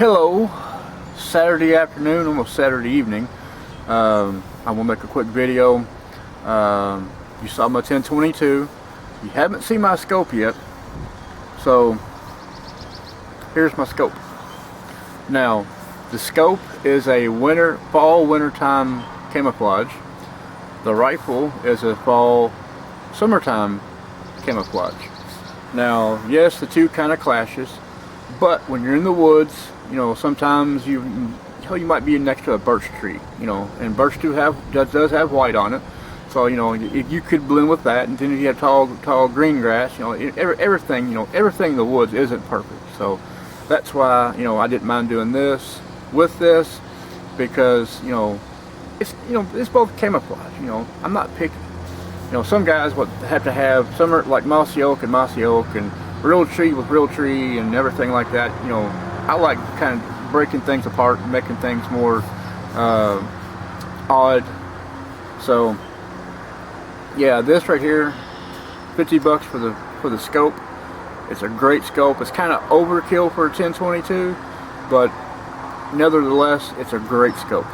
Hello, Saturday afternoon, almost Saturday evening. I will make a quick video. You saw my 1022. You haven't seen my scope yet, so here's my scope. Now, the scope is a fall wintertime camouflage. The rifle is a fall summertime camouflage. Now, yes, the two kind of clashes, but when you're in the woods, you know, sometimes you might be next to a birch tree, you know, and birch does have white on it, so you know you could blend with that. And then if you have tall green grass, you know, everything in the woods isn't perfect. So that's why, you know, I didn't mind doing this with this, because it's both camouflage. You know, I'm not picky. You know, some guys have to have, some are like mossy oak and real tree with real tree and everything like that. You know, I like kind of breaking things apart and making things more odd. So yeah, this right here, $50 for the scope. It's a great scope. It's kind of overkill for a 1022, but nevertheless, it's a great scope.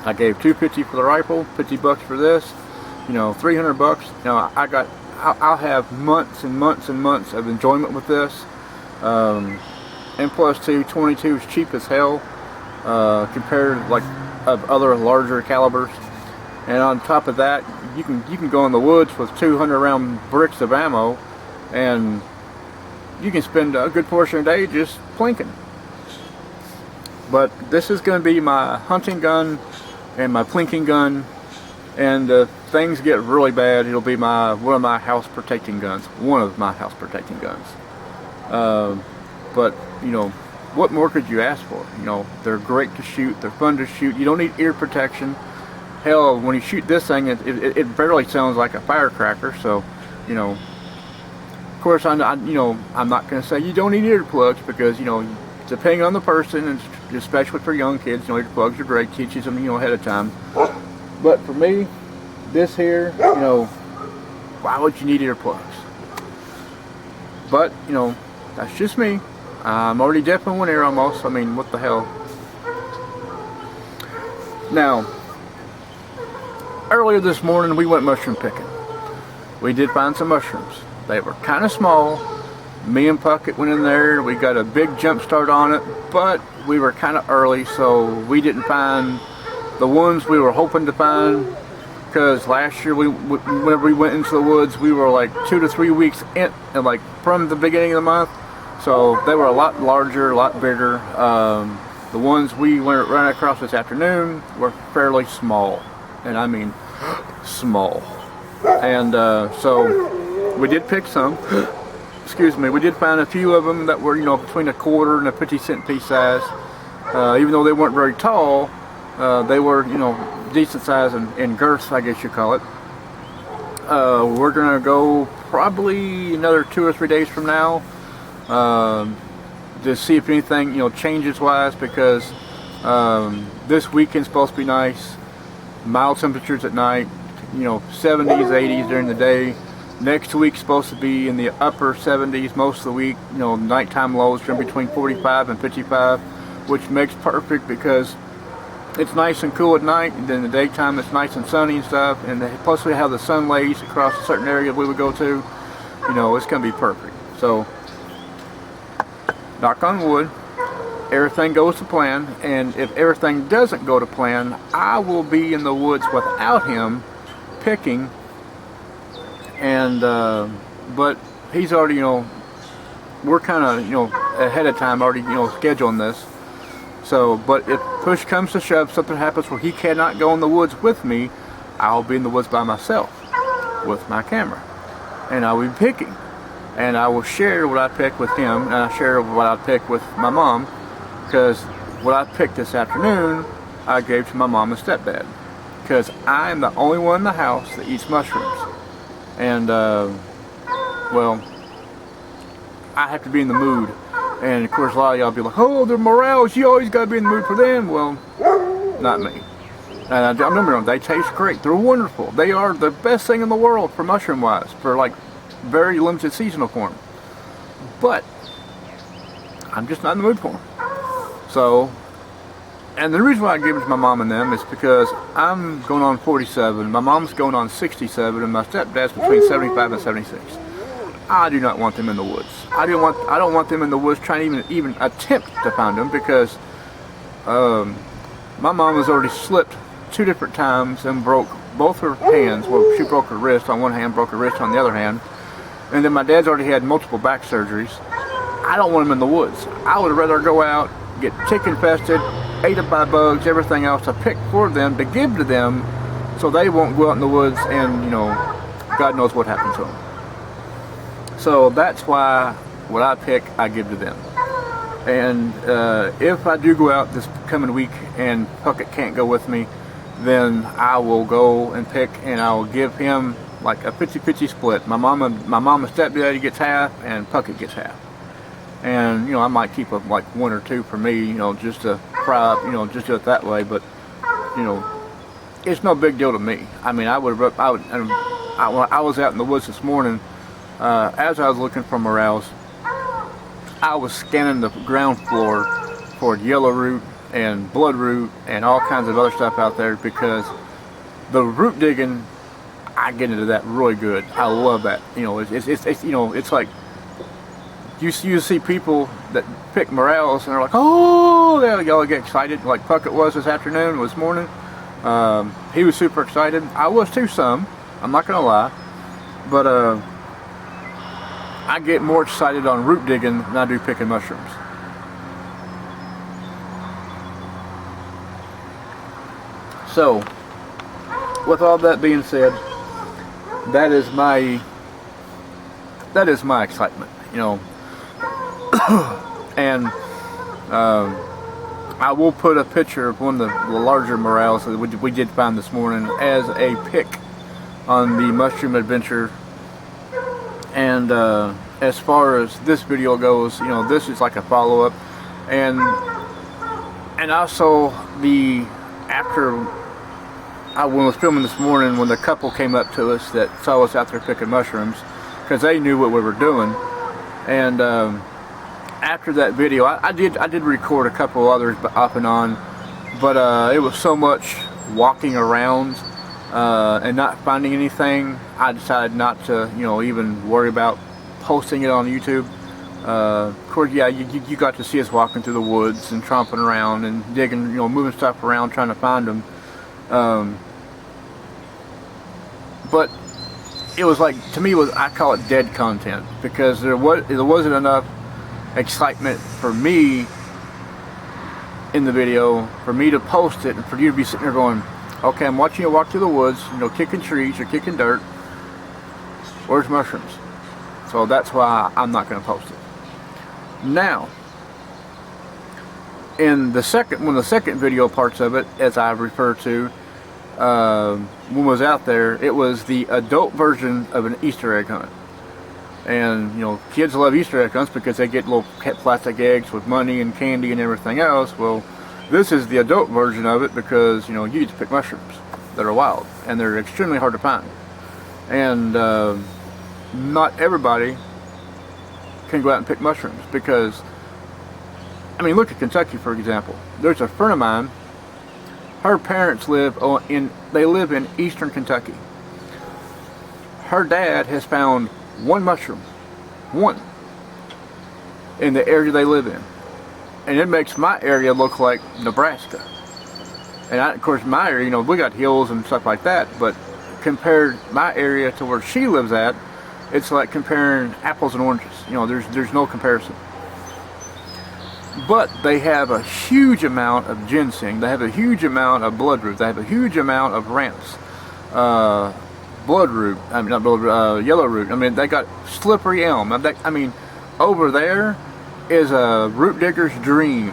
I gave $250 for the rifle, $50 for this. You know, $300. You know, I'll have months and months and months of enjoyment with this. And plus, 22 is cheap as hell compared to like other larger calibers. And on top of that, you can go in the woods with 200 round bricks of ammo, and you can spend a good portion of the day just plinking. But this is going to be my hunting gun and my plinking gun, and if things get really bad, it'll be one of my house protecting guns. But you know, what more could you ask for? You know, they're great to shoot. They're fun to shoot. You don't need ear protection. Hell, when you shoot this thing, it barely sounds like a firecracker. So, you know, of course, I'm not going to say you don't need earplugs, because, you know, depending on the person, and especially for young kids, you know, earplugs are great. Teaches them, you know, ahead of time. But for me, this here, you know, why would you need earplugs? But, you know, that's just me. I'm already deaf in one ear almost. I mean, what the hell? Now, earlier this morning we went mushroom picking. We did find some mushrooms. They were kind of small. Me and Puckett went in there. We got a big jump start on it, but we were kind of early, so we didn't find the ones we were hoping to find. Because last year, whenever we went into the woods, we were like 2 to 3 weeks in, and like from the beginning of the month. So they were a lot larger, a lot bigger. The ones we ran across this afternoon were fairly small, and I mean small. And so we did pick some. Excuse me. We did find a few of them that were, you know, between a quarter and a 50-cent piece size. Even though they weren't very tall, they were, you know, decent size in girth, I guess you call it. We're gonna go probably another 2 or 3 days from now to see if anything, you know, changes wise, because this weekend's supposed to be nice, mild temperatures at night, you know, 70s, 80s during the day. Next week's supposed to be in the upper 70s most of the week. You know, nighttime lows are between 45 and 55, which makes perfect because it's nice and cool at night, and then the daytime it's nice and sunny and stuff. And plus we have the sun lays across a certain area we would go to. You know, it's gonna be perfect. So, knock on wood, everything goes to plan. And if everything doesn't go to plan, I will be in the woods without him picking. And but he's already, you know, we're kind of, you know, ahead of time already, you know, scheduling this. So, but if push comes to shove, something happens where he cannot go in the woods with me, I'll be in the woods by myself with my camera, and I'll be picking, and I will share what I pick with him, and I share what I pick with my mom, because what I picked this afternoon I gave to my mom and stepdad, because I'm the only one in the house that eats mushrooms. And well, I have to be in the mood. And of course a lot of y'all be like, oh, they're morels, you always gotta be in the mood for them. Well, not me. And I remember them, they taste great, they're wonderful. They are the best thing in the world for mushroom wise, for like very limited seasonal form. But I'm just not in the mood for them. So, and the reason why I give them to my mom and them is because I'm going on 47, my mom's going on 67, and my stepdad's between 75 and 76. I do not want them in the woods. I don't want them in the woods trying to even attempt to find them, because my mom has already slipped 2 different times and broke both her hands. Well, she broke her wrist on one hand, broke her wrist on the other hand. And then my dad's already had multiple back surgeries. I don't want them in the woods. I would rather go out, get tick infested, ate up by bugs, everything else to pick for them, to give to them, so they won't go out in the woods and, you know, God knows what happened to them. So that's why what I pick, I give to them. And if I do go out this coming week and Puckett can't go with me, then I will go and pick, and I will give him like a 50-50 split. My mom and stepdaddy gets half, and Puckett gets half. And, you know, I might keep up like 1 or 2 for me, you know, just to fry up, you know, just do it that way. But, you know, it's no big deal to me. I mean, I was out in the woods this morning. As I was looking for morels, I was scanning the ground floor for yellow root and bloodroot and all kinds of other stuff out there, because the root digging, I get into that really good. I love that. You know, it's you know, it's like you see people that pick morels and they're like, oh, they all get excited, like Puckett was this afternoon, this morning. He was super excited. I was too, some. I'm not gonna lie, but I get more excited on root digging than I do picking mushrooms. So, with all that being said, that is my excitement, you know. And I will put a picture of one of the larger morels that we did find this morning as a pick on the mushroom adventure. And as far as this video goes, you know, this is like a follow-up, and also after I was filming this morning, when the couple came up to us that saw us out there picking mushrooms, because they knew what we were doing. And after that video, I did record a couple others off and on, but it was so much walking around and not finding anything, I decided not to, you know, even worry about posting it on YouTube. Of course, yeah, you got to see us walking through the woods and tromping around and digging, you know, moving stuff around trying to find them. But it was like, to me, I call it dead content, because there wasn't enough excitement for me in the video for me to post it, and for you to be sitting there going, okay, I'm watching you walk through the woods, you know, kicking trees or kicking dirt. Where's mushrooms? So that's why I'm not going to post it. Now, in the second video parts of it, as I refer to, when I was out there, it was the adult version of an Easter egg hunt. And, you know, kids love Easter egg hunts because they get little plastic eggs with money and candy and everything else. Well, this is the adult version of it, because, you know, you get to pick mushrooms that are wild, and they're extremely hard to find. And not everybody can go out and pick mushrooms, because, I mean, look at Kentucky, for example. There's a friend of mine, her parents live in eastern Kentucky. Her dad has found one mushroom, in the area they live in. And it makes my area look like Nebraska. And of course, my area, you know, we got hills and stuff like that, but compared my area to where she lives at, it's like comparing apples and oranges. You know, there's no comparison. But they have a huge amount of ginseng. They have a huge amount of bloodroot. They have a huge amount of ramps. Bloodroot. I mean, not bloodroot. Yellow root. I mean, they got slippery elm. I mean, over there is a root digger's dream,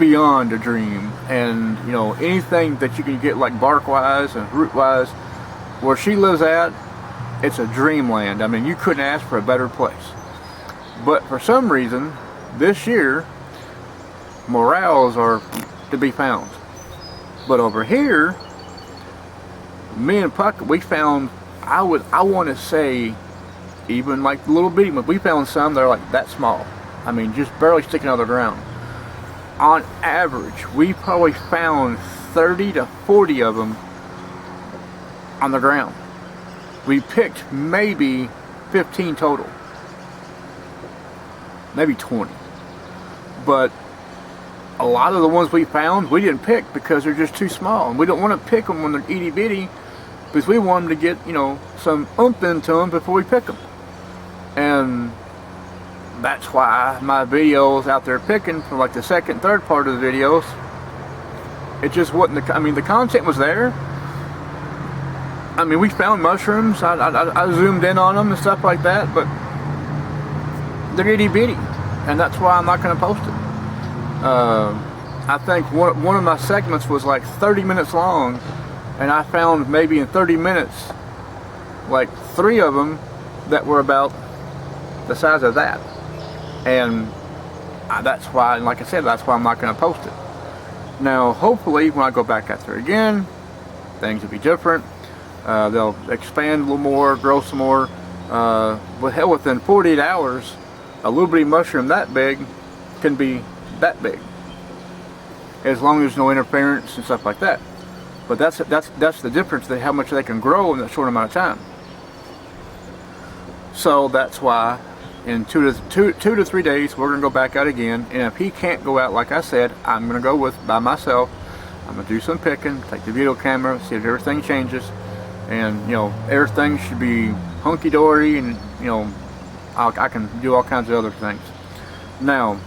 beyond a dream. And, you know, anything that you can get like bark-wise and root-wise, where she lives at, it's a dreamland. I mean, you couldn't ask for a better place. But for some reason, this year, morels are to be found. But over here, me and Puck, we found, I want to say, even like little bitty ones. We found some that are like that small. I mean, just barely sticking out of the ground. On average, we probably found 30 to 40 of them on the ground. We picked maybe 15 total, maybe 20. But a lot of the ones we found, we didn't pick because they're just too small. And we don't want to pick them when they're itty bitty, because we want them to get, you know, some oomph into them before we pick them. And that's why my videos out there picking for like the second, third part of the videos, it just wasn't the, I mean, the content was there. I mean, we found mushrooms. I zoomed in on them and stuff like that, but they're itty bitty, and that's why I'm not going to post it. I think one of my segments was like 30 minutes long, and I found maybe in 30 minutes like 3 of them that were about the size of that. And that's why, and like I said, that's why I'm not going to post it. Now, hopefully, when I go back out there again, things will be different. They'll expand a little more, grow some more. But hell, within 48 hours, a little bitty mushroom that big can be that big, as long as there's no interference and stuff like that. But that's the difference, how much they can grow in that short amount of time. So that's why in two to 3 days we're gonna go back out again. And if he can't go out, like I said, I'm gonna go by myself. I'm gonna do some picking, take the video camera, see if everything changes, and you know, everything should be hunky-dory, and you know, I can do all kinds of other things. Now,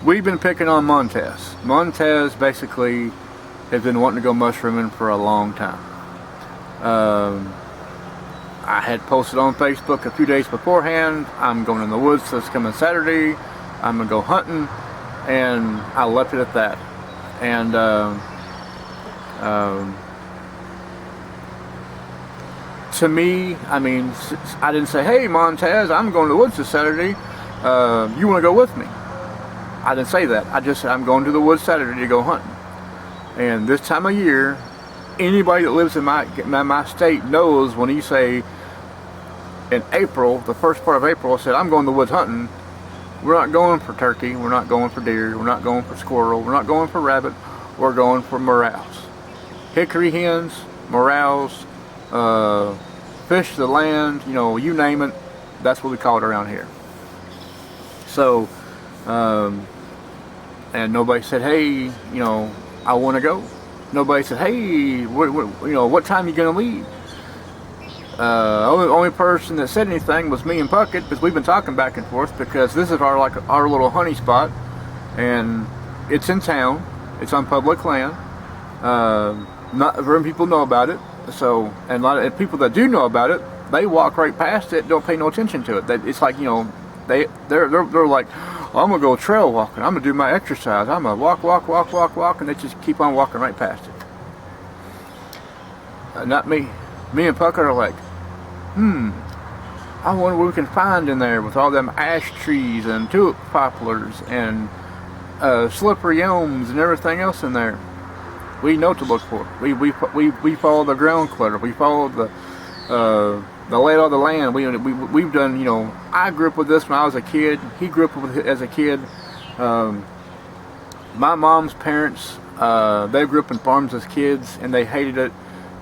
we've been picking on Montez. Montez basically has been wanting to go mushrooming for a long time. I had posted on Facebook a few days beforehand, I'm going in the woods this coming Saturday, I'm going to go hunting, and I left it at that. And to me, I mean, I didn't say, hey Montez, I'm going to the woods this Saturday, you want to go with me? I didn't say that. I just said I'm going to the woods Saturday to go hunting. And this time of year, anybody that lives in my state knows when you say in April, the first part of April, I said I'm going to the woods hunting. We're not going for turkey, we're not going for deer, we're not going for squirrel, we're not going for rabbit, we're going for morels. Hickory hens, morels, fish of the land, you know, you name it, that's what we call it around here. So, and nobody said, hey, you know, I want to go. Nobody said, hey, you know, what time are you going to leave? Only person that said anything was me and Puckett, because we've been talking back and forth, because this is our little honey spot, and it's in town, it's on public land. Not very people know about it, so, and a lot of people that do know about it, they walk right past it, don't pay no attention to it. It's like, you know, they're like, I'm gonna go trail walking, I'm gonna do my exercise, I'm gonna walk, and they just keep on walking right past it. Not me. Me and Pucker are like, I wonder what we can find in there with all them ash trees and tulip poplars and slippery elms and everything else in there. We know what to look for. We follow the ground clutter. We follow the layout of the land. We've done, you know, I grew up with this when I was a kid. He grew up with it as a kid. My mom's parents, they grew up in farms as kids, and they hated it.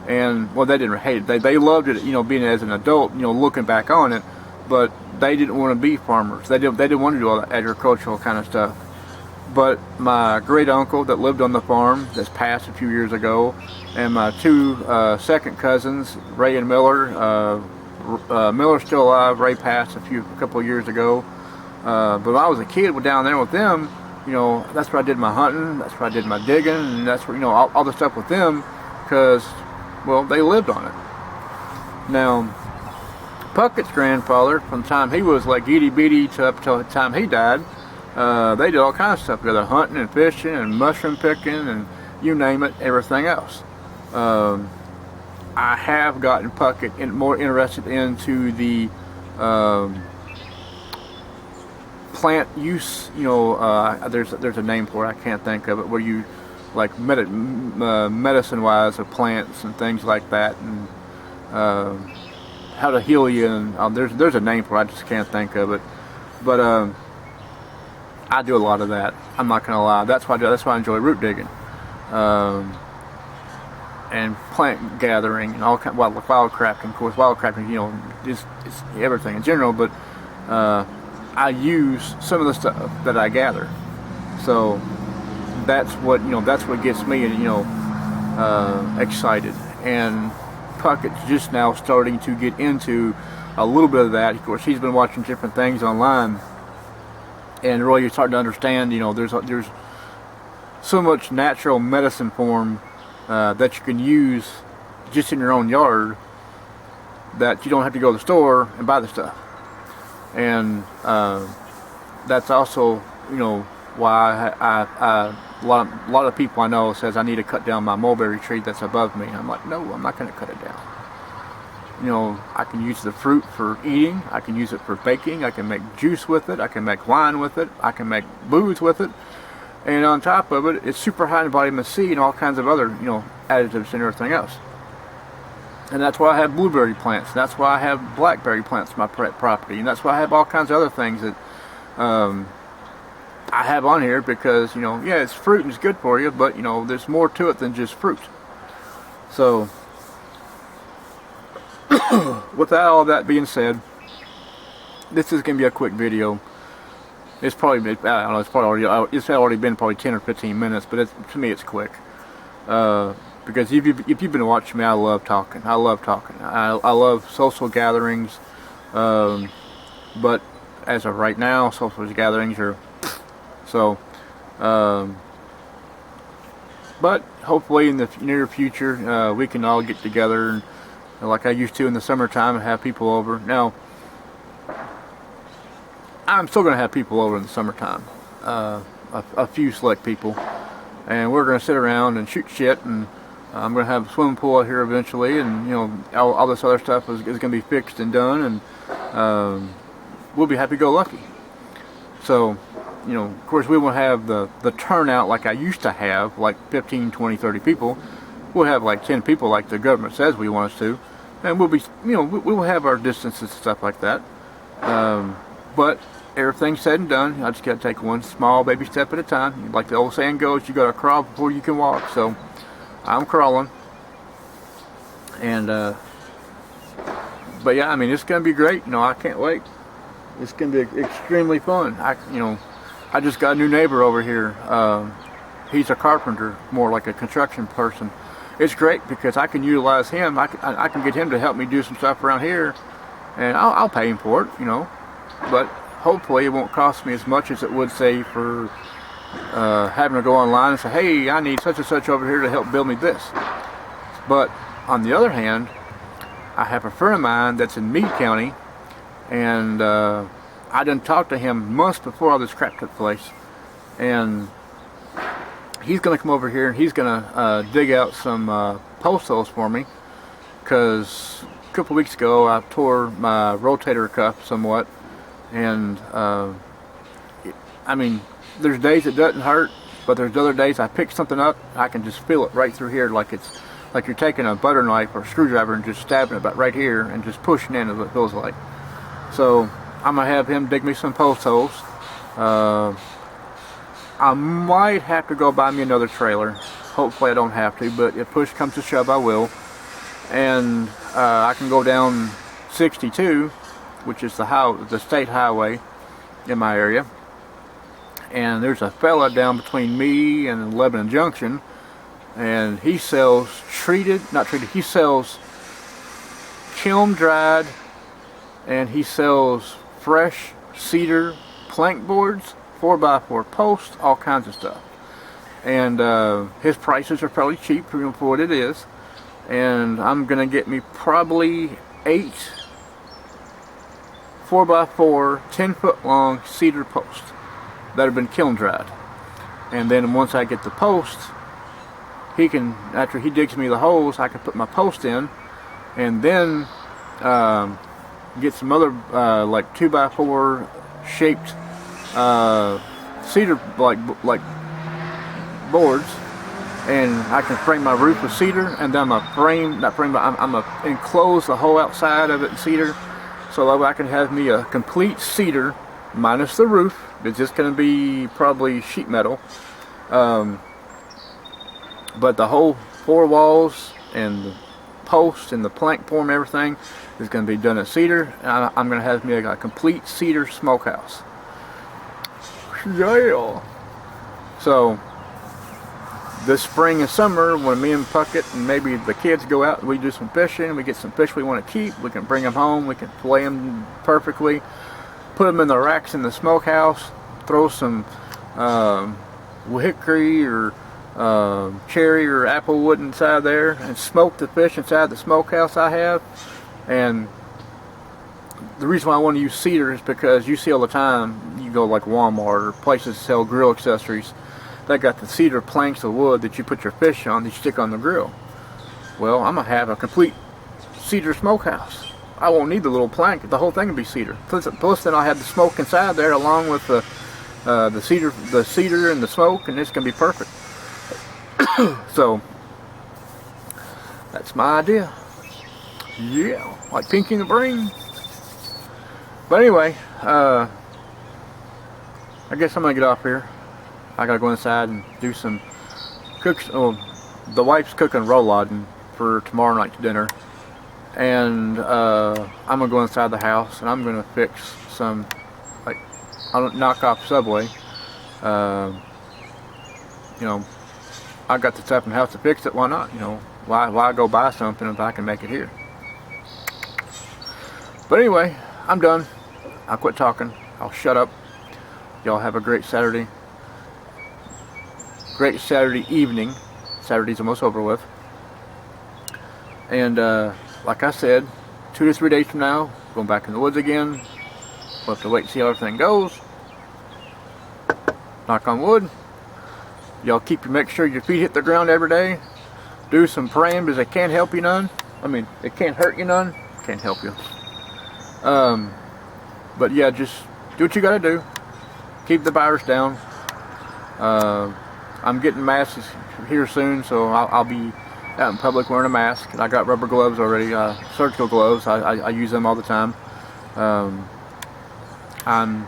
And well, they didn't hate it. They loved it, you know, being as an adult, you know, looking back on it. But they didn't want to be farmers. They didn't want to do all that agricultural kind of stuff. But my great uncle that lived on the farm, that's passed a few years ago, and my two second cousins, Ray and Miller. Miller's still alive. Ray passed a couple of years ago. But when I was a kid, down there with them, you know, that's where I did my hunting. That's where I did my digging, and that's where, you know, all the stuff with them, because, well, they lived on it. Now, Puckett's grandfather, from the time he was like itty bitty to up till the time he died, they did all kinds of stuff together, hunting and fishing and mushroom picking and you name it, everything else. I have gotten Puckett more interested into the plant use, you know, there's a name for it, I can't think of it, where you like medicine wise of plants and things like that, and how to heal you, and there's a name for it, I just can't think of it. But I do a lot of that. I'm not gonna lie. That's why I enjoy root digging, and plant gathering, and all kind wildcrafting. Of course, wildcrafting, you know, is everything in general. But I use some of the stuff that I gather. So that's what gets me, you know, excited. And Puckett's just now starting to get into a little bit of that. Of course, he's been watching different things online, and really you're starting to understand, you know, there's so much natural medicine form that you can use just in your own yard, that you don't have to go to the store and buy the stuff. And that's also, you know, why a lot of people I know says I need to cut down my mulberry tree that's above me. I'm like, no, I'm not going to cut it down. You know, I can use the fruit for eating, I can use it for baking, I can make juice with it, I can make wine with it, I can make booze with it, and on top of it, it's super high in vitamin C and all kinds of other, you know, additives and everything else. And that's why I have blueberry plants, and that's why I have blackberry plants on my property, and that's why I have all kinds of other things that I have on here, because, you know, yeah, it's fruit and it's good for you, but, you know, there's more to it than just fruit. So with all that being said, this is going to be a quick video. It's probably, I don't know, it's already been probably 10 or 15 minutes, but to me it's quick. Because if you've been watching me, I love talking. I love social gatherings. But as of right now, social gatherings are so. But hopefully in the near future, we can all get together and, like I used to in the summertime, and have people over. Now, I'm still going to have people over in the summertime, a few select people, and we're going to sit around and shoot shit, and I'm going to have a swimming pool out here eventually, and, you know, all this other stuff is going to be fixed and done, and we'll be happy-go-lucky. So, you know, of course we won't have the turnout like I used to have, like 15, 20, 30 people. We'll have like 10 people like the government says we want us to, and we'll be, you know, we'll have our distances and stuff like that. But everything said and done, I just got to take one small baby step at a time. Like the old saying goes, you got to crawl before you can walk. So I'm crawling, and but yeah, I mean, it's going to be great. You know, I can't wait. It's going to be extremely fun. I just got a new neighbor over here. He's a carpenter, more like a construction person. It's great because I can utilize him. I can get him to help me do some stuff around here, and I'll pay him for it, you know. But hopefully it won't cost me as much as it would, say, for having to go online and say, hey, I need such and such over here to help build me this. But on the other hand, I have a friend of mine that's in Meade County, and I done talked to him months before all this crap took place, and he's going to come over here and he's going to dig out some post holes for me, because a couple weeks ago I tore my rotator cuff somewhat, and I mean, there's days it doesn't hurt, but there's other days I pick something up, I can just feel it right through here, like it's like you're taking a butter knife or a screwdriver and just stabbing it about right here and just pushing in, as it feels like. So I'm going to have him dig me some post holes. I might have to go buy me another trailer. Hopefully I don't have to, but if push comes to shove, I will. And I can go down 62, which is the state highway in my area. And there's a fella down between me and Lebanon Junction, and he sells he sells kiln dried, and he sells fresh cedar plank boards, 4x4 posts, all kinds of stuff. And his prices are fairly cheap for what it is. And I'm gonna get me probably 8 4x4 10-foot long cedar posts that have been kiln dried. And then once I get the post, after he digs me the holes, I can put my post in, and then get some other like 2x4 shaped cedar like boards, and I can frame my roof with cedar, and then I'm enclose the whole outside of it in cedar, so that I can have me a complete cedar minus the roof. It's just going to be probably sheet metal. But the whole 4 walls and the posts and the plank form, everything is going to be done in cedar. And I'm going to have me a complete cedar smokehouse. Yeah. So this spring and summer, when me and Puckett and maybe the kids go out and we do some fishing, we get some fish we want to keep, we can bring them home, we can fillet them perfectly, put them in the racks in the smokehouse, throw some hickory or cherry or apple wood inside there, and smoke the fish inside the smokehouse I have. And the reason why I want to use cedar is because you see all the time, you go like Walmart or places that sell grill accessories, they got the cedar planks of wood that you put your fish on that you stick on the grill. Well, I'm going to have a complete cedar smokehouse. I won't need the little plank, the whole thing will be cedar. Plus then I'll have the smoke inside there along with the cedar and the smoke, and it's going to be perfect. So that's my idea. Yeah, like Pinky and the Brain. But anyway, I guess I'm gonna get off here. I gotta go inside and do some cooks. Oh, the wife's cooking roll-lodding for tomorrow night's dinner, and I'm gonna go inside the house and I'm gonna fix some, like, I don't knock off Subway. You know, I got the stuff in the house to fix it. Why not? You know, why go buy something if I can make it here? But anyway, I'm done. I'll quit talking. I'll shut up. Y'all have a great Saturday. Great Saturday evening. Saturday's almost over with. And like I said, 2 to 3 days from now, going back in the woods again. We'll have to wait and see how everything goes. Knock on wood. Y'all make sure your feet hit the ground every day. Do some praying, because it can't help you none. I mean, it can't hurt you none. Can't help you. But yeah, just do what you gotta do. Keep the virus down. I'm getting masks here soon, so I'll be out in public wearing a mask. And I got rubber gloves already, surgical gloves. I use them all the time. I'm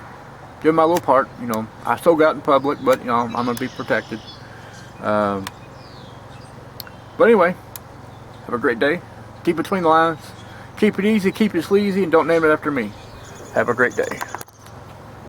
doing my little part. You know, I still got in public, but you know, I'm gonna be protected. But anyway, have a great day. Keep between the lines. Keep it easy, keep it sleazy, and don't name it after me. Have a great day.